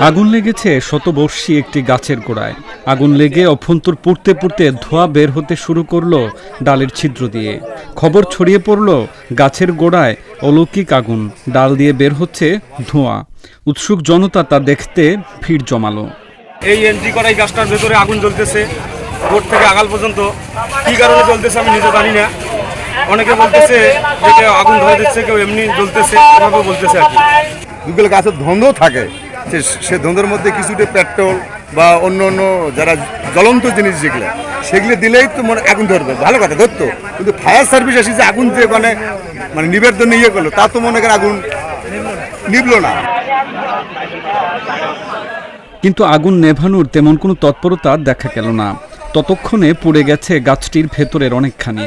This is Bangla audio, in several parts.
আগুন লেগেছে শতবর্ষী একটি গাছের গোড়ায়। আগুন লেগে অভ্যন্তর পুড়তে পুড়তে ধোঁয়া বের হতে শুরু করলো ডালের ছিদ্র দিয়ে। খবর ছড়িয়ে পড়ল গাছের গোড়ায় অলৌকিক আগুন, ডাল দিয়ে বের হচ্ছে ধোঁয়া। উৎসুক জনতা তা দেখতে ভিড় জমালো। এই এন্ট্রি করা এই গাছটার ভেতরে আগুন জ্বলতেছে, ভোর থেকে আগাল পর্যন্ত। কি কারণে জ্বলতেছে আমি নিজে জানি না। অনেকে বলতেছে যে কেউ আগুন ধরে দিচ্ছে, কেউ এমনি জ্বলতেছে, এভাবে বলতেছে আর কি। দুগুলো গাছের ধন্দ থাকে, সে ধন্দের মধ্যে কিছুটা পেট্রোল বা অন্য অন্য যারা জ্বলন্ত জিনিস যেগুলো সেগুলো দিলেই তো মনে আগুন ধরবে, ভালো কথা ধরতো। কিন্তু ফায়ার সার্ভিস এসে যে আগুন যে মানে নিবের জন্য ইয়ে করলো, তা তো মনে করেন আগুন নিবলো না। কিন্তু আগুন নেভানোর তেমন কোনো তৎপরতা দেখা গেল না। ততক্ষণে পুড়ে গেছে গাছটির ভেতরের অনেকখানি।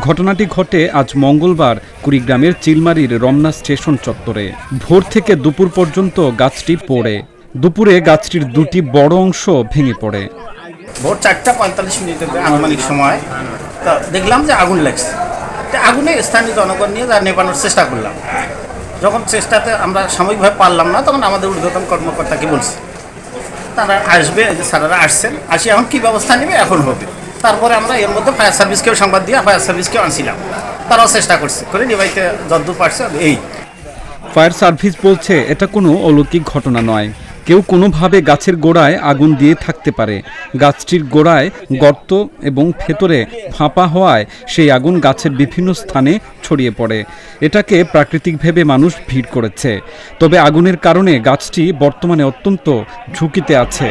ঘটনাটি ঘটে আজ মঙ্গলবার কুড়িগ্রামের চিলমারির রমনা স্টেশন চত্বরে। ভোর থেকে দুপুর পর্যন্ত গাছটি পোড়ে। দুপুরে গাছটির দুটি বড় অংশ ভেঙে পড়ে। ভোর 4:45 আনুমানিক সময় তো দেখলাম যে আগুন লাগছে। আগুনে স্থানীয় জনগণ নিয়ে যা নেভানোর চেষ্টা করলাম। যখন চেষ্টাতে আমরা সাময়িকভাবে পারলাম না, তখন আমাদের ঊর্ধ্বতন কর্মকর্তাকে বলছি তারা আসবে, স্যারেরা আসছেন, আসি এখন কী ব্যবস্থা নেবে এখন হবে। তারপরে আমরা এর মধ্যে ফায়ার সার্ভিসকেও সংবাদ দিয়ে ফায়ার সার্ভিসকেও আনছিলাম, তারাও চেষ্টা করছে করে নিবাইতে যতদূর পারছে। এই ফায়ার সার্ভিস বলছে এটা কোনো অলৌকিক ঘটনা নয়। কেউ কোনোভাবে গাছের গোড়ায় আগুন দিয়ে থাকতে পারে। গাছটির গোড়ায় গর্ত এবং ভেতরে ফাঁপা হওয়ায় সেই আগুন গাছের বিভিন্ন স্থানে ছড়িয়ে পড়ে। এটাকে প্রাকৃতিক ভেবে মানুষ ভিড় করেছে। তবে আগুনের কারণে গাছটি বর্তমানে অত্যন্ত ঝুঁকিতে আছে।